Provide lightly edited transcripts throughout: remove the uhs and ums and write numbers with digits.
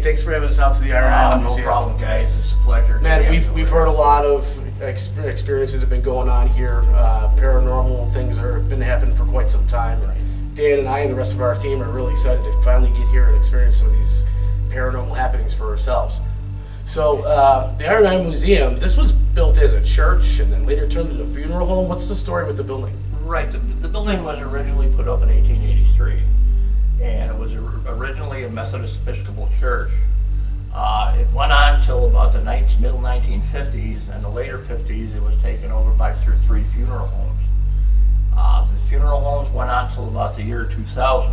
thanks for having us out to the Iron Island Museum. No problem, guys. It's a pleasure. Man, we've heard a lot of experiences have been going on here. Paranormal things have been happening for quite some time. And Dan and I and the rest of our team are really excited to finally get here and experience some of these paranormal happenings for ourselves. So the Iron Island Museum, this was built as a church and then later turned into a funeral home. What's the story with the building? Right. The building was originally put up in 1883, and it was originally a Methodist Episcopal church. It went on until about the middle 1950s, and the later 50s it was taken over by S3E33 funeral homes. The funeral homes went on until about the year 2000,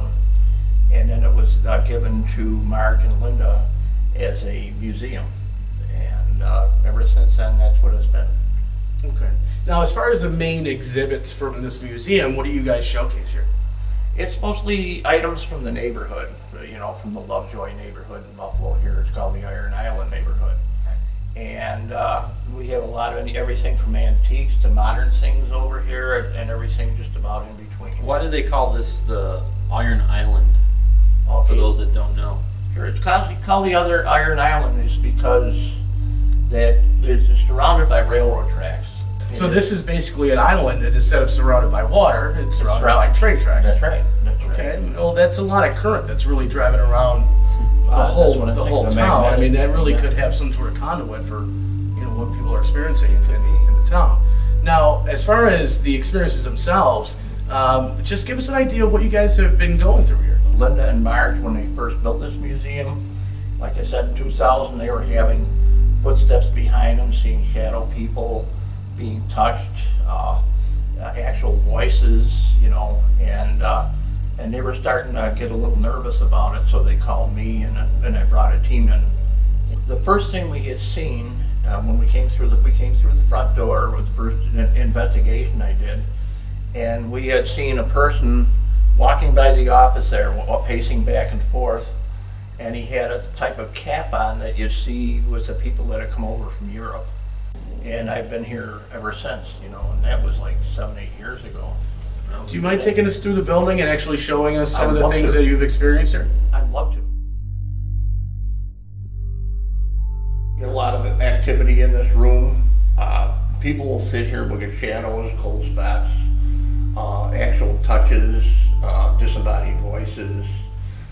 and then it was given to Marge and Linda as a museum, and ever since then that's what it's been. Okay. Now, as far as the main exhibits from this museum, what do you guys showcase here? It's mostly items from the neighborhood, you know, from the Lovejoy neighborhood in Buffalo here. It's called the Iron Island neighborhood. And we have a lot of everything from antiques to modern things over here, and everything just about in between. Why do they call this the Iron Island, okay. For those that don't know? Sure, it's called the other Iron Island is because that it's surrounded by railroad tracks. So this is basically an island, and instead of surrounded by water, it's surrounded by train tracks. That's right. That's right. Okay. Well, that's a lot of current that's really driving around the whole town. I mean, that really could have some sort of conduit for, you know, what people are experiencing in the town. Now, as far as the experiences themselves, just give us an idea of what you guys have been going through here. Linda and Marge, when they first built this museum, like I said, in 2000, they were having footsteps behind them, seeing shadow people, being touched, actual voices, you know, and they were starting to get a little nervous about it, so they called me, and I brought a team in. The first thing we had seen when we came through the front door with the first investigation I did, and we had seen a person walking by the office there, pacing back and forth, and he had a type of cap on that you see with the people that have come over from Europe. And I've been here ever since, you know, and that was like 7-8 years ago. Do you mind taking us through the building and actually showing us some of the things that you've experienced here? I'd love to. Get a lot of activity in this room. People will sit here, we'll get shadows, cold spots, actual touches, disembodied voices.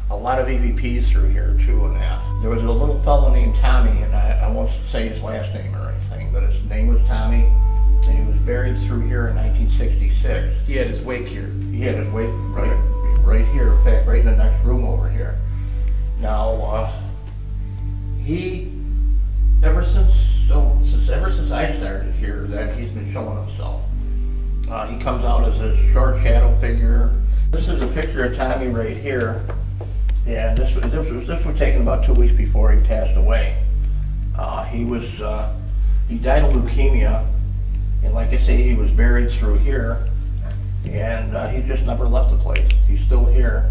A lot of EVPs through here too, and that. There was a little fellow named Tommy, and I won't say his last name or anything, but his name was Tommy, and he was buried through here in 1966. He had his wake here. He had his wake right here, in fact, right in the next room over here. Now, ever since I started here, that he's been showing himself. He comes out as a short shadow figure. This is a picture of Tommy right here. Yeah, this was taken about 2 weeks before he passed away. He died of leukemia, and like I say, he was buried through here, and he just never left the place. He's still here.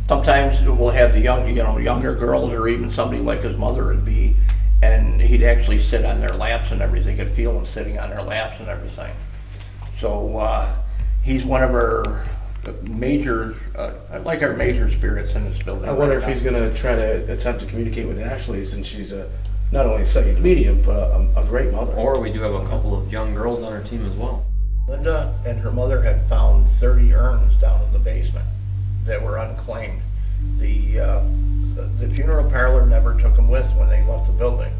Sometimes we'll have the younger girls, or even somebody like his mother would be, and he'd actually sit on their laps and everything. Could feel him sitting on their laps and everything. So he's one of our major, like our major spirits in this building. I wonder if he's going to try to attempt to communicate with Ashley, since she's not only a psychic medium, but a great mother. Or we do have a couple of young girls on our team as well. Linda and her mother had found 30 urns down in the basement that were unclaimed. The funeral parlor never took them with when they left the building.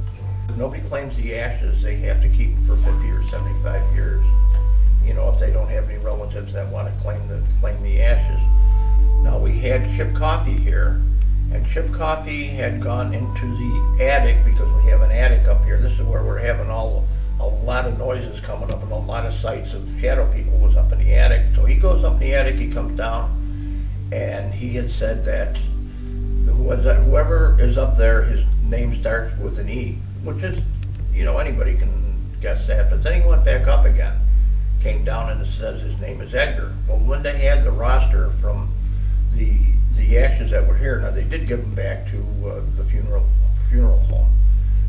Nobody claims the ashes. They have to keep them for 50 or 75 years. You know, if they don't have any relatives that want to claim the ashes. Now, we had G.W.N.Y.P. here, and G.W.N.Y.P. had gone into the attic because we have an attic up here. This is where we're having a lot of noises coming up, and a lot of sights of shadow people was up in the attic. So he goes up in the attic, he comes down, and he had said that whoever is up there, his name starts with an E, which is, you know, anybody can guess that. But then he went back up again, came down, and it says his name is Edgar. Well, Linda had the roster from the ashes that were here. Now, they did give them back to the funeral home,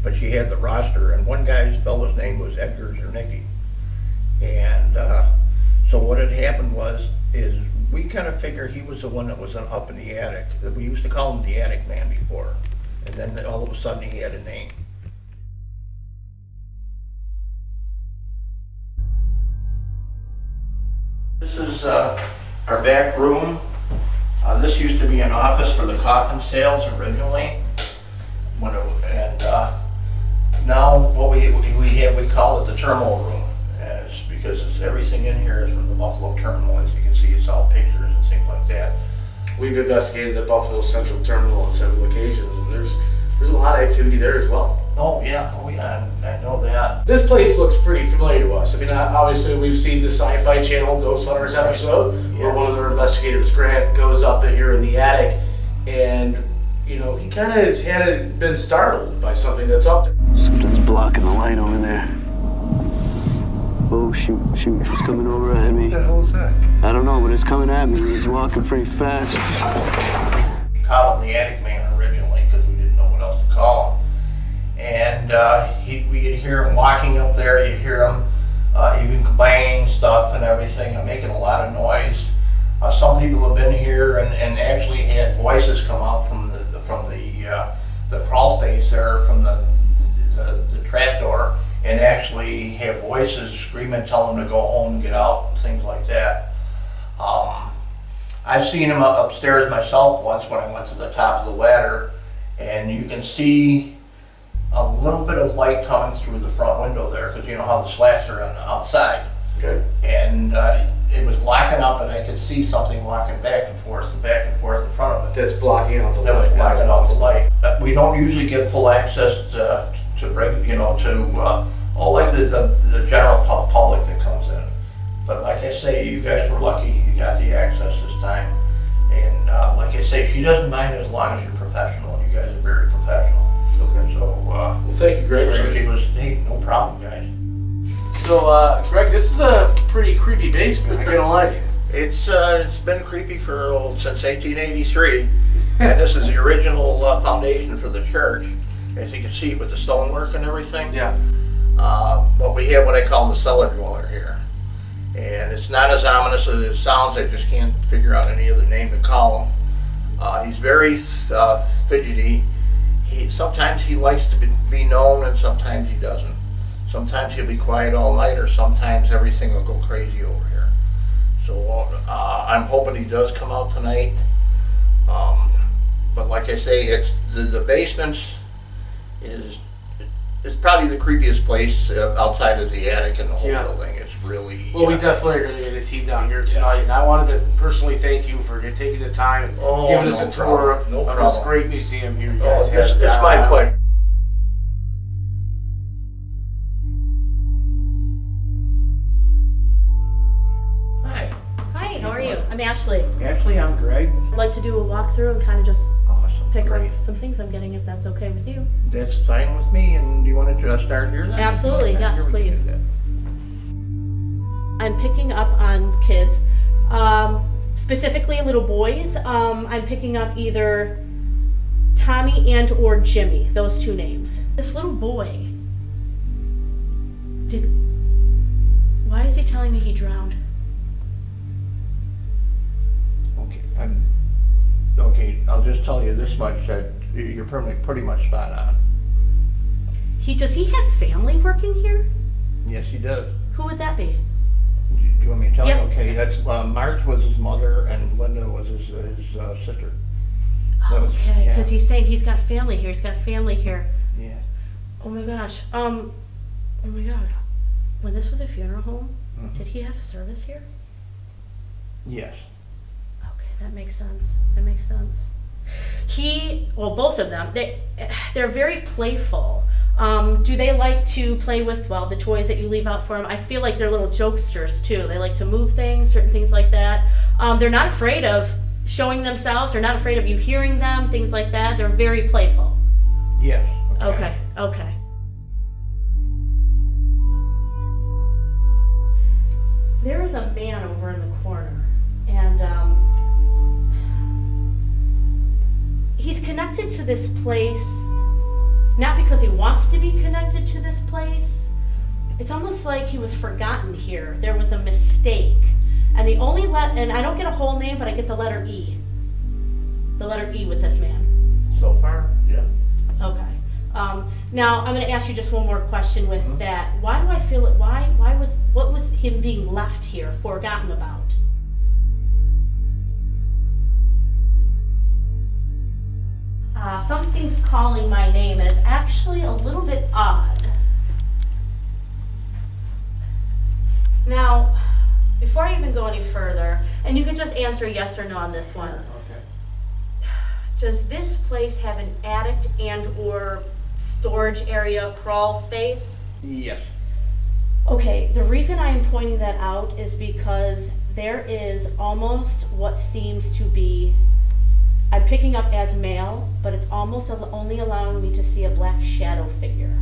but she had the roster, and one fellow's name was Edgar Zernicki. And so what had happened is we kind of figured he was the one that was up in the attic. We used to call him the attic man before. And then all of a sudden he had a name. This is our back room. This used to be an office for the coffin sales originally. Now what we call it the terminal room, because everything in here is from the Buffalo Terminal. As you can see, it's all pictures and things like that. We've investigated the Buffalo Central Terminal on several occasions, and there's a lot of activity there as well. Oh yeah, I know that. This place looks pretty familiar to us. I mean, obviously we've seen the Sci-Fi Channel Ghost Hunters episode, where one of their investigators, Grant, goes up in here in the attic, and you know, he kind of been startled by something that's up there. Something's blocking the light over there. Oh shoot, it's coming over at me. What the hell is that? I don't know, but it's coming at me. He's walking pretty fast. We called him the Attic Man originally because we didn't know what else to call him. And we'd hear him walking up there. You hear him even banging stuff and everything, and making a lot of noise. Some people have been here and actually had voices come out from the crawl space there, from the trap door, and actually have voices screaming, telling them to go home, get out, things like that. I've seen him upstairs myself once when I went to the top of the ladder, and you can see a little bit of light coming through the front window there, because you know how the slats are on the outside. Okay. And it was blacking up, and I could see something walking back and forth in front of it. That's blocking out the light. That was blocking out the light. We don't usually get full access to like the general public that comes in. But like I say, you guys were lucky you got the access this time. And like I say, she doesn't mind as long as you're professional. You guys are very professional. Okay. So well, thank you, Greg. Hey, no problem, guys. So, Greg, this is a pretty creepy basement. I can't lie to you. It's been creepy since 1883, and this is the original foundation for the church, as you can see with the stonework and everything. Yeah. But we have what I call the cellar dweller here, and it's not as ominous as it sounds. I just can't figure out any other name to call him. He's very fidgety. Sometimes he likes to be known, and sometimes he doesn't. Sometimes he'll be quiet all night, or sometimes everything will go crazy over here. So I'm hoping he does come out tonight. But like I say, it's the basement is probably the creepiest place outside of the attic in the whole building. It's really well. We definitely are going to get a team down here tonight, and I wanted to personally thank you for taking the time and giving us a tour of this great museum here. You guys it's my pleasure. How are you? I'm Ashley. Ashley, I'm Greg. I'd like to do a walkthrough and kind of just pick Great. up some things I'm getting, if that's okay with you. That's fine with me. And do you want to start here then? Absolutely, yes, Here we can please. do that. I'm picking up on kids, specifically little boys. I'm picking up either Tommy and or Jimmy, those two names. This little boy, why is he telling me he drowned? Okay, I'll just tell you this much, that you're pretty much spot on. Does he have family working here? Yes, he does. Who would that be? Do you want me to tell Yep. you? Okay, that's Marge was his mother, and Linda was his sister. Okay, because he's saying he's got family here. He's got family here. Yeah. Oh my gosh. Oh my God. When this was a funeral home, did he have a service here? Yes. Okay, that makes sense. That makes sense. Both of them, they're very playful. Do they like to play with, the toys that you leave out for them? I feel like they're little jokesters too. They like to move things, certain things like that. They're not afraid of showing themselves. They're not afraid of you hearing them, things like that. They're very playful. Yes. Okay. There is a man over in the corner, and he's connected to this place, not because he wants to be connected to this place. It's almost like he was forgotten here. There was a mistake. And the only and I don't get a whole name, but I get the letter E. The letter E with this man. So far, yeah. Okay. Now I'm going to ask you just one more question with that. Why do I feel it? What was him being left here forgotten about? Something's calling my name, and it's actually a little bit odd. Now, before I even go any further, and you can just answer yes or no on this one. Okay. Does this place have an attic and or storage area, crawl space? Yes. Okay, the reason I am pointing that out is because there is almost what seems to be, I'm picking up as male, but it's almost only allowing me to see a black shadow figure.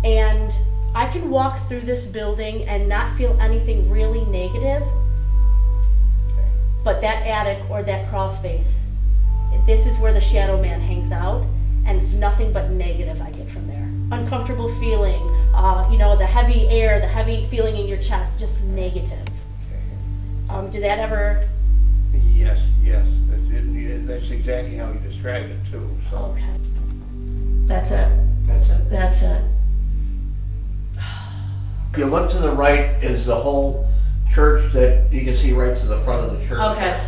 And I can walk through this building and not feel anything really negative, Okay. but that attic or that crawl space, this is where the shadow man hangs out, and it's nothing but negative I get from there. Uncomfortable feeling, you know, the heavy air, the heavy feeling in your chest, just negative. Okay. Did that ever? Yes, yes. That's exactly how you described it too. So Okay. That's it. that's it. That's it. If you look to the right is the whole church that you can see right to the front of the church. Okay.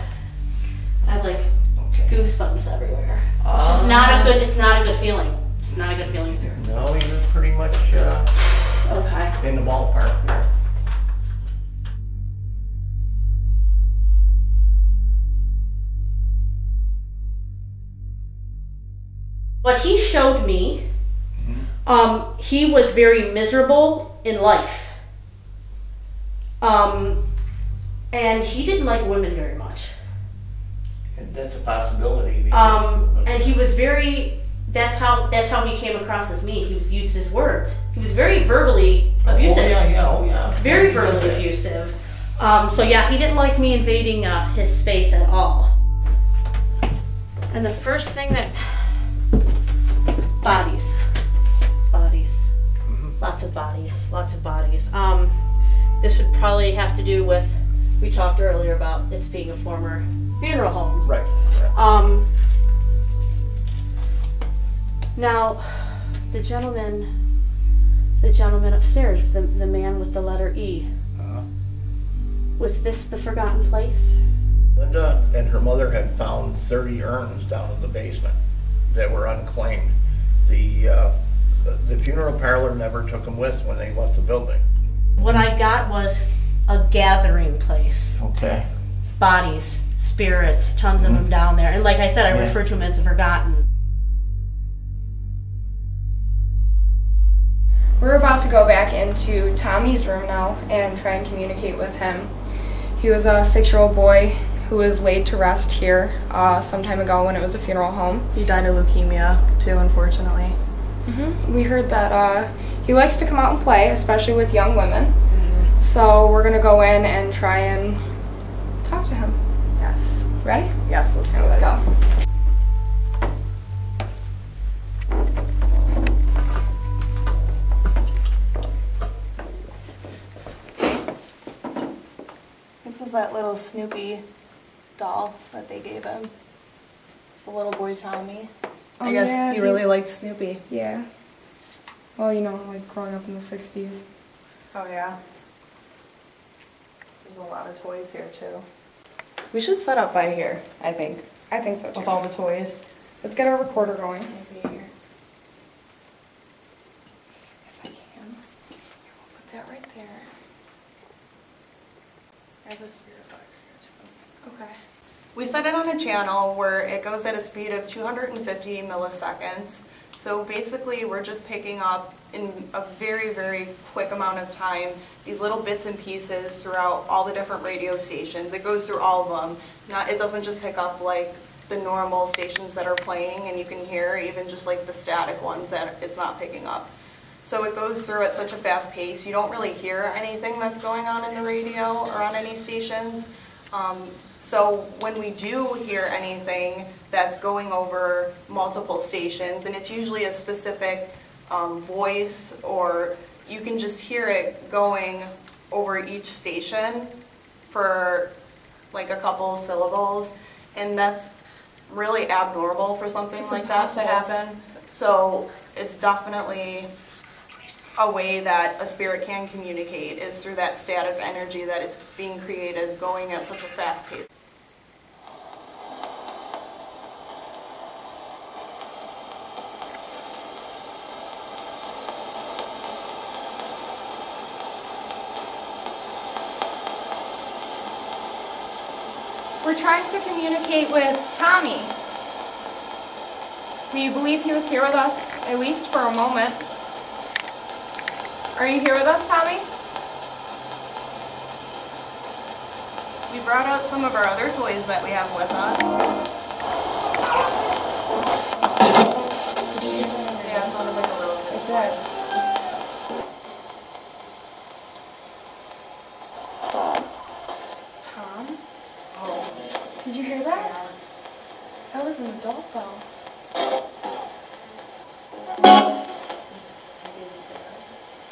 I have like Okay. goosebumps everywhere. It's just not a good. It's not a good feeling. It's not a good feeling. No, you're pretty much Okay. in the ballpark there. What he showed me, he was very miserable in life. And he didn't like women very much. And that's a possibility. And he was very, that's how he came across as me. He was used his words. He was very verbally abusive. Oh yeah. Very verbally abusive. So yeah, he didn't like me invading his space at all. And the first thing that, bodies. Lots of bodies. This would probably have to do with, we talked earlier about this being a former funeral home. Right. Now, the gentleman upstairs, the man with the letter E, was this the forgotten place? Linda and her mother had found 30 urns down in the basement that were unclaimed. The funeral parlor never took them with when they left the building. What I got was a gathering place. Okay. Bodies, spirits, tons of them down there. And like I said, I refer to them as the forgotten. We're about to go back into Tommy's room now and try and communicate with him. He was a 6-year-old boy who was laid to rest here some time ago when it was a funeral home. He died of leukemia too, unfortunately. We heard that he likes to come out and play, especially with young women. So we're gonna go in and try and talk to him. Yes. Ready? Yes, let's do Let's it. go. This is that little Snoopy doll that they gave him. The little boy Tommy. I guess yeah, he really liked Snoopy. Yeah. Well, you know, like growing up in the 60s. Oh yeah. There's a lot of toys here too. We should set up by here, I think, I think so too. with all the toys. Let's get our recorder going. Snoopy here. If I can. Here, we'll put that right there. I have the spirit box here too. Okay. We set it on a channel where it goes at a speed of 250 milliseconds. So basically we're just picking up in a very, very quick amount of time these little bits and pieces throughout all the different radio stations. It goes through all of them. It doesn't just pick up like the normal stations that are playing and you can hear, even just like the static ones that it's not picking up. So it goes through at such a fast pace, you don't really hear anything that's going on in the radio or on any stations. So when we do hear anything that's going over multiple stations, and it's usually a specific voice, or you can just hear it going over each station for like a couple syllables, and that's really abnormal for something like that to happen. So it's definitely a way that a spirit can communicate, is through that static energy that it's being created going at such a fast pace. We're trying to communicate with Tommy. Do you believe he was here with us, at least for a moment? Are you here with us, Tommy? We brought out some of our other toys that we have with us. Yeah, it sounded like a little kid's voice. Tom? Oh. Did you hear that? That was an adult, though.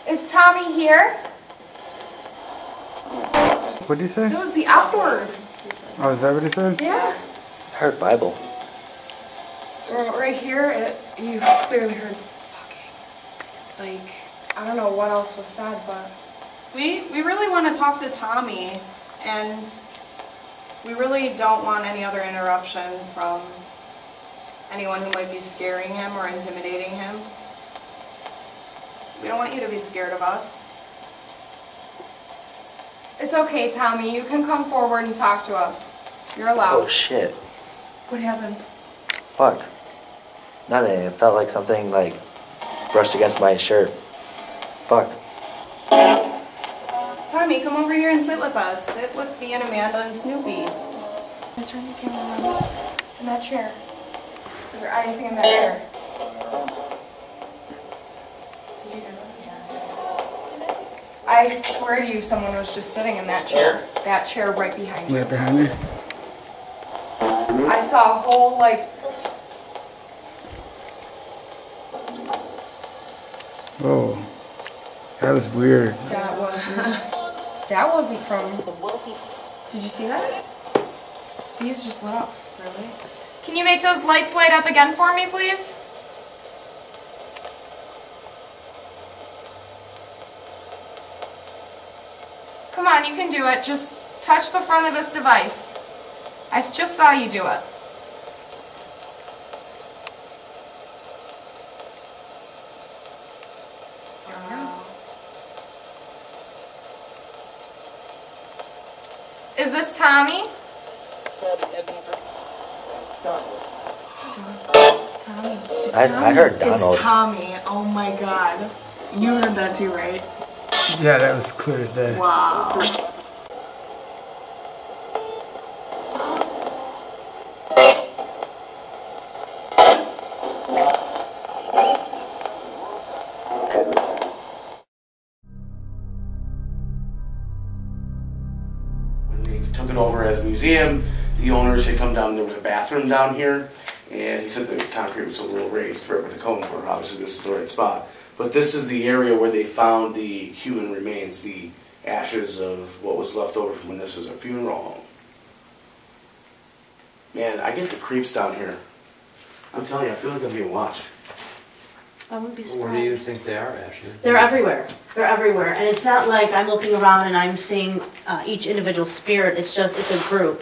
Is Tommy here? What did he say? It was the F word. Oh, is that what he said? Yeah. I heard Bible. Right here, you clearly heard fucking. Like, I don't know what else was said, but... We really want to talk to Tommy, and we really don't want any other interruption from anyone who might be scaring him or intimidating him. We don't want you to be scared of us. It's okay, Tommy. You can come forward and talk to us. You're allowed. Oh shit. What happened? Fuck. Nothing. It felt like something like brushed against my shirt. Fuck. Tommy, come over here and sit with us. Sit with me and Amanda and Snoopy. I turn the camera around. In that chair. Is there anything in that chair? Did you hear that? I swear to you, someone was just sitting in that chair. That chair right behind you. Right behind me? I saw a whole, like... Whoa. That was weird. That was weird. That wasn't from... Did you see that? These just lit up. Really? Can you make those lights light up again for me, please? Come on, you can do it. Just touch the front of this device. I just saw you do it. Is this Tommy? It's Tommy. I heard Donald. It's Tommy. Oh my god. You heard that too, right? Yeah, that was clear as day. Wow. When they took it over as a museum, the owners had come down, there was a bathroom down here, and he said the concrete was a little raised for it with the cone for it. Obviously this is the right spot. But this is the area where they found the human remains, the ashes of what was left over from when this was a funeral home. Man, I get the creeps down here. I'm telling you, I feel like I'm being watched. I wouldn't be surprised. Where do you think they are, Ashley? They're everywhere. They're everywhere. And it's not like I'm looking around and I'm seeing each individual spirit. It's just, it's a group.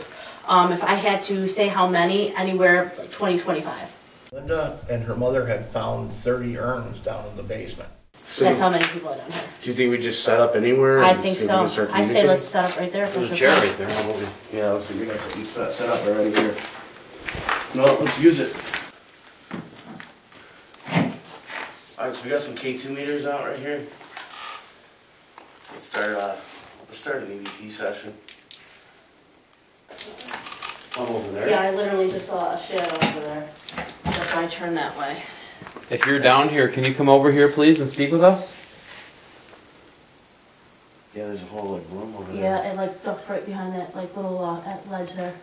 If I had to say how many, anywhere like 20, 25. Linda and her mother had found 30 urns down in the basement. So That's how many people are down here. do you think we just set up anywhere? I and think see if we so. can start I say communicating? let's set up right there. if There's a that's chair okay. right there. How about we? Yeah, let's see. We got set up already here. No, let's use it. Alright, so we got some K2 meters out right here. Let's start an EVP session. Come over there. Yeah, I literally just saw a shadow over there. That's why I turned that way. If you're down here, can you come over here, please, and speak with us? Yeah, there's a whole like room over there. Yeah, it like ducked right behind that like little ledge there.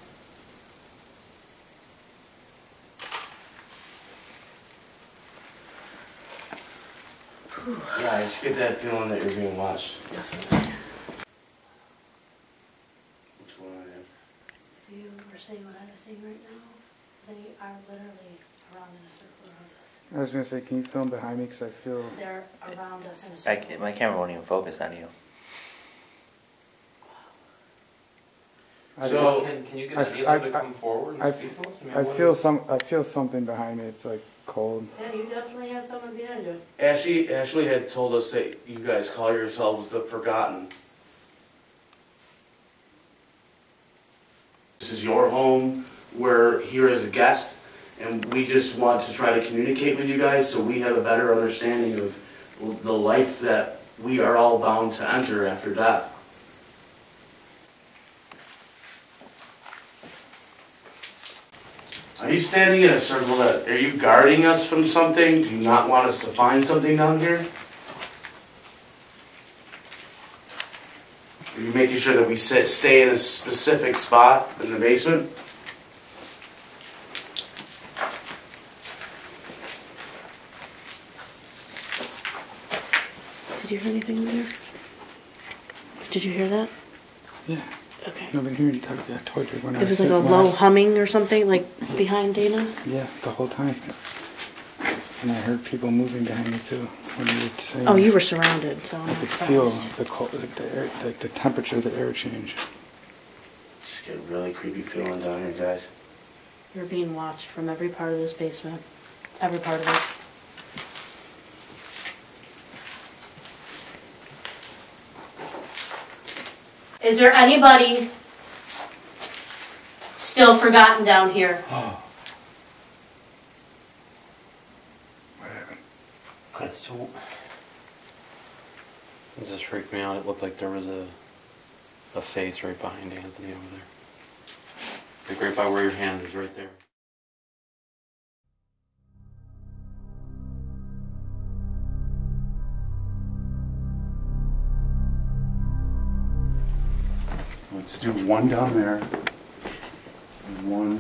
Yeah, I just get that feeling that you're being watched. Definitely. What's going on here? If you were saying what I was saying right now, then you I was gonna say, can you film behind me? Because I feel. They're around us in a circle. My camera won't even focus on you. So can you get a dealer to come forward and speak to us? I feel something behind me. It's like cold. Yeah, you definitely have someone behind you. Ashley had told us that you guys call yourselves the Forgotten. This is your home. We're here as a guest, and we just want to try to communicate with you guys so we have a better understanding of the life that we are all bound to enter after death. Are you standing in a circle are you guarding us from something? Do you not want us to find something down here? Are you making sure that we stay in a specific spot in the basement? Did you hear anything there? Did you hear that? Yeah. Okay. No, but here, I told you when I It was was like a low humming or something, like behind Dana? Yeah, the whole time. And I heard people moving behind me too. When you were saying Oh, you were surrounded, so I'm I not could feel surprised. the cold, like the air, like the temperature of the air change. Just get a really creepy feeling down here, guys. You're being watched from every part of this basement. Every part of it. Is there anybody still forgotten down here? Okay, so it just freaked me out. It looked like there was a face right behind Anthony over there. Like right by where your hand is, right there. Let's do one down there and one.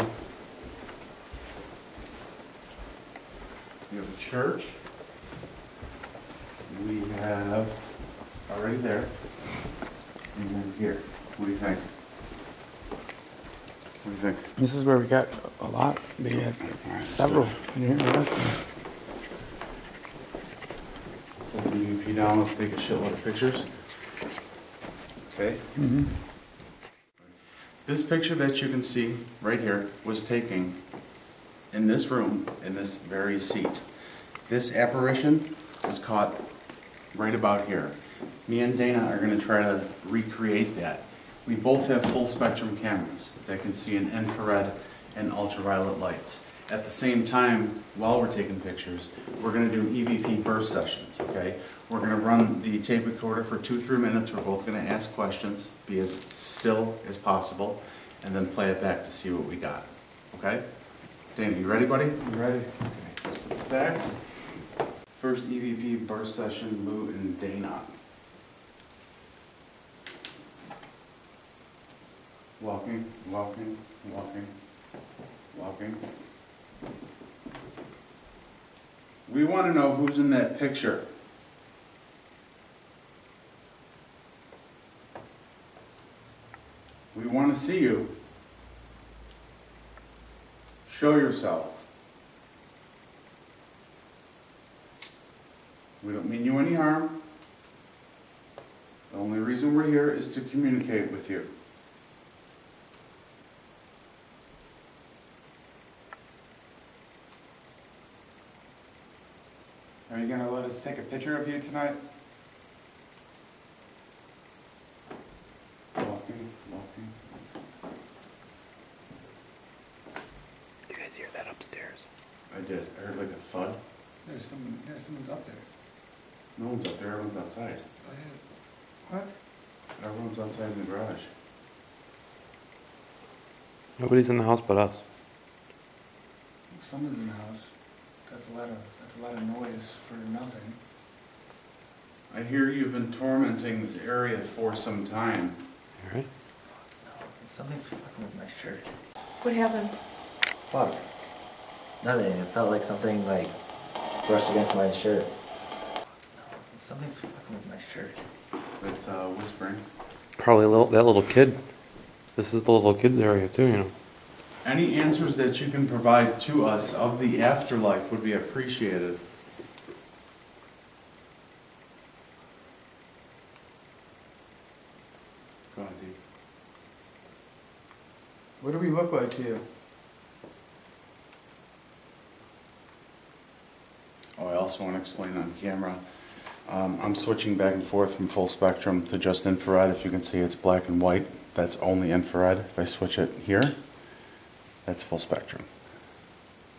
We have a church. We have already there. And then here. What do you think? What do you think? This is where we got a lot. They had several. Can you hear me? So the EVP down, let's take a shitload of pictures. Okay? Mm-hmm. This picture that you can see right here was taken in this room, in this very seat. This apparition was caught right about here. Me and Dana are going to try to recreate that. We both have full spectrum cameras that can see in infrared and ultraviolet lights. At the same time, while we're taking pictures, we're going to do EVP burst sessions, okay? We're going to run the tape recorder for 2-3 minutes. We're both going to ask questions, be as still as possible, and then play it back to see what we got, okay? Dana, you ready, buddy? You ready? Okay, let's put this back. First EVP burst session, Lou and Dana. Walking, walking, walking, walking. We want to know who's in that picture. We want to see you. Show yourself. We don't mean you any harm. The only reason we're here is to communicate with you. Are you gonna let us take a picture of you tonight? Walking, walking. You guys hear that upstairs? I did. I heard like a thud. Someone's up there. No one's up there. Everyone's outside. What? Everyone's outside in the garage. Nobody's in the house but us. Someone's in the house. That's a lot of noise for nothing. I hear you've been tormenting this area for some time. You alright? Something's fucking with my shirt. What happened? Fuck. Nothing. It felt like something like brushed against my shirt. Something's fucking with my shirt. It's whispering. Probably that little kid. This is the little kid's area too, you know. Any answers that you can provide to us of the afterlife would be appreciated. Go ahead, Dee. What do we look like to you? Oh, I also want to explain on camera. I'm switching back and forth from full spectrum to just infrared. If you can see, it's black and white. That's only infrared. If I switch it here, that's full spectrum.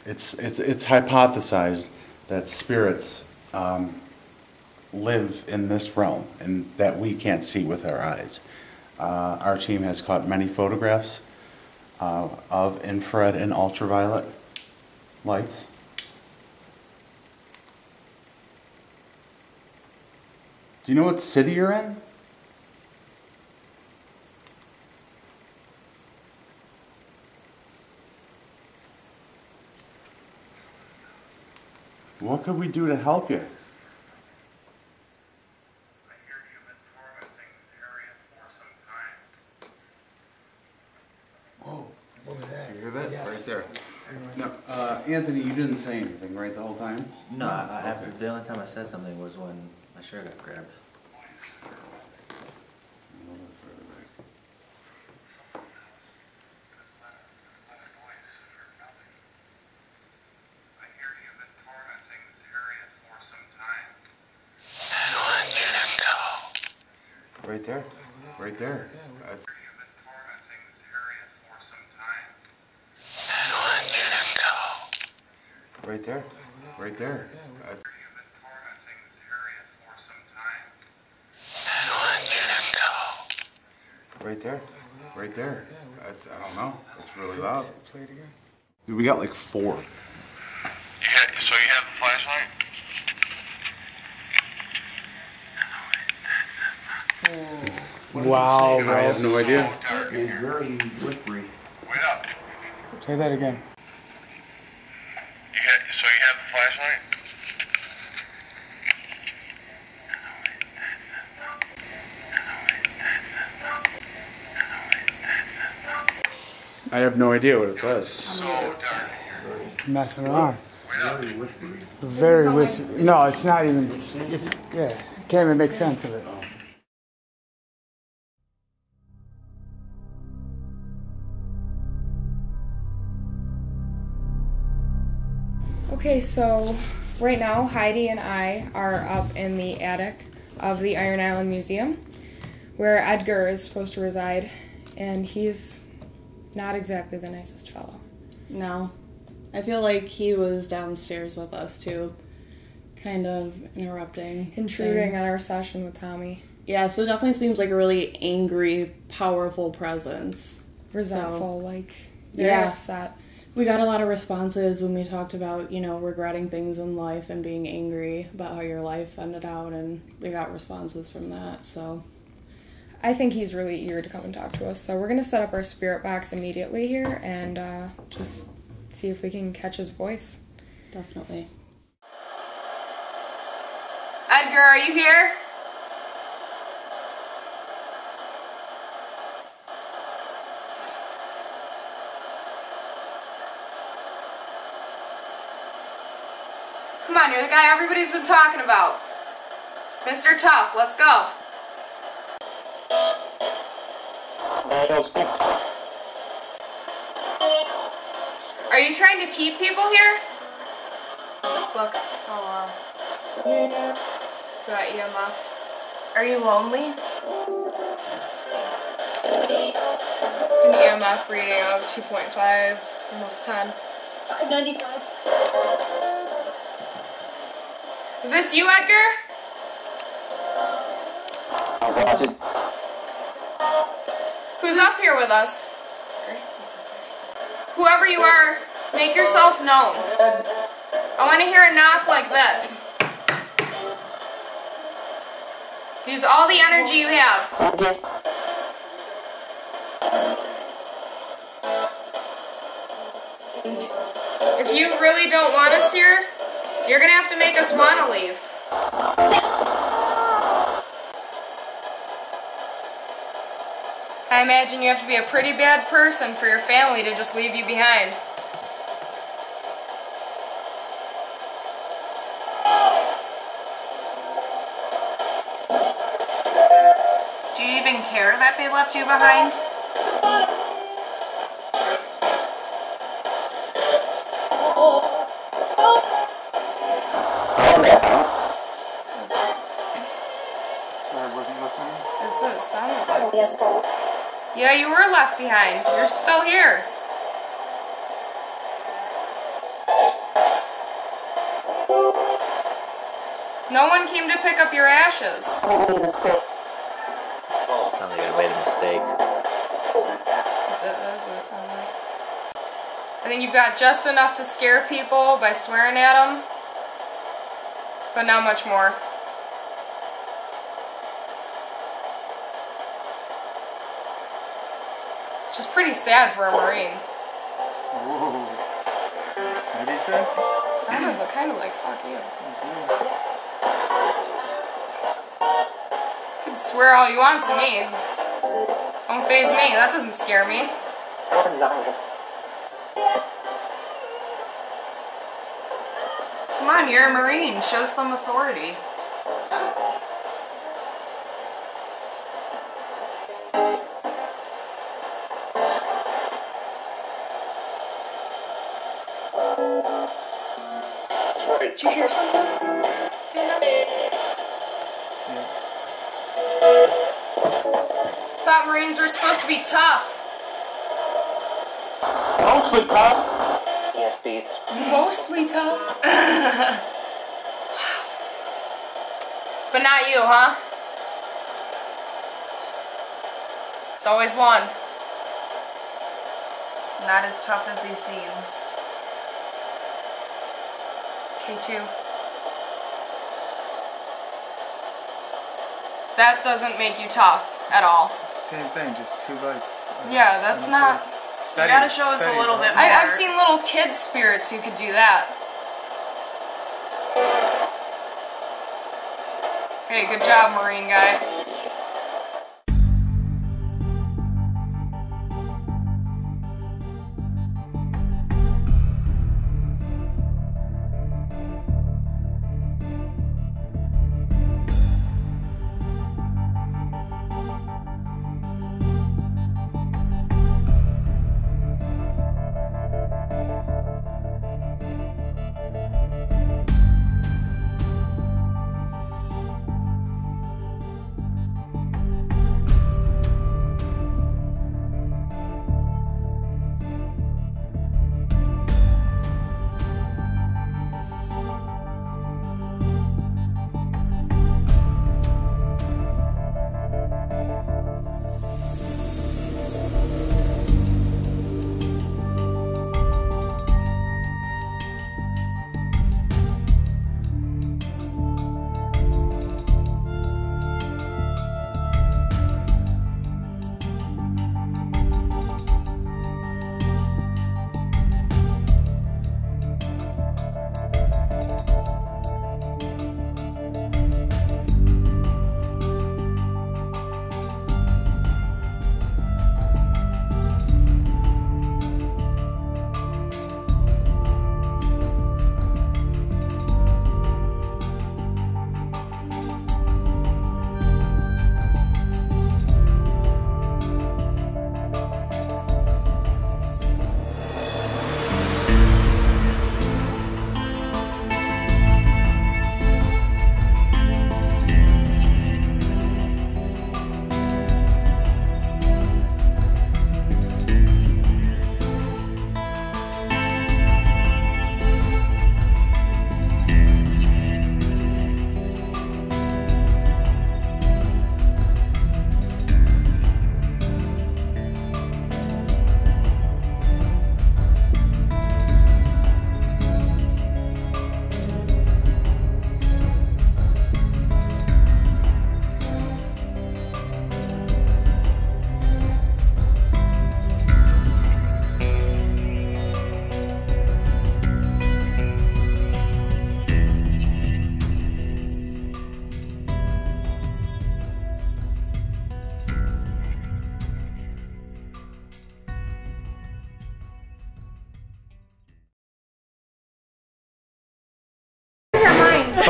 It's hypothesized that spirits live in this realm and that we can't see with our eyes. Our team has caught many photographs of infrared and ultraviolet lights. Do you know what city you're in? What could we do to help you? Whoa, what was that? You hear that? Yes. Right there. No, Anthony, you didn't say anything, right, the whole time? No, the only time I said something was when my shirt got grabbed. Right there. Right there. That's right there. Right there. That's right there. Right there. That's, I don't know. It's really loud. Play it again. Dude, we got like 4. So you have the flashlight? Wow, I bro. have no idea. It's very whispery. Wait up. Say that again. So you have the flashlight? I have no idea what it says. Messing around. Very whispery. Very whispery. No, it's not even. It's yeah. Can't even make sense of it. Okay, so right now Heidi and I are up in the attic of the Iron Island Museum where Edgar is supposed to reside, and he's not exactly the nicest fellow. No. I feel like he was downstairs with us too, kind of interrupting. Intruding things. on our session with Tommy. Yeah, so it definitely seems like a really angry, powerful presence. Resentful, So, like, very yeah. upset. We got a lot of responses when we talked about, you know, regretting things in life and being angry about how your life ended out, and we got responses from that, so. I think he's really eager to come and talk to us, so we're going to set up our spirit box immediately here and just see if we can catch his voice. Definitely. Edgar, are you here? Come on, you're the guy everybody's been talking about. Mr. Tough, let's go. Are you trying to keep people here? Look. Oh wow. Got EMF. Are you lonely? An EMF reading of 2.5, almost 10. 95. Is this you, Edgar? Who's up here with us? Sorry, that's okay. Whoever you are, make yourself known. I want to hear a knock like this. Use all the energy you have. If you really don't want us here, you're gonna have to make us want to leave. I imagine you have to be a pretty bad person for your family to just leave you behind. Do you even care that they left you behind? That's what it sounded like. Yeah, you were left behind. You're still here. No one came to pick up your ashes. Sounds like I made a mistake. That's what it sounded like. I think you've got just enough to scare people by swearing at them, but not much more. Which is pretty sad for a Marine. Ooh. What did he say? Sounded kind of like fuck you. You can swear all you want to me. Don't faze me. That doesn't scare me. Come on, you're a Marine. Show some authority. Did you hear something? Thought Marines were supposed to be tough. Mostly tough. Yes, Beast. Mostly tough? Wow. But not you, huh? It's always one. Not as tough as he seems. K2. That doesn't make you tough at all. Same thing, just 2 bites. Yeah, that's not... You gotta show us a little bit more. I've seen little kid spirits who could do that. Hey, good job, Marine guy.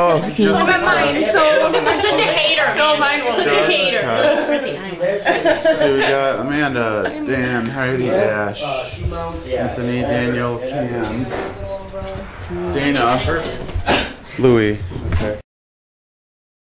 Oh, just I'm at mine, so you're such a hater. No, mine was such a hater. So we got Amanda, Dan, Heidi, Ash, Anthony, Daniel, Cam, Dana, Louie. Okay.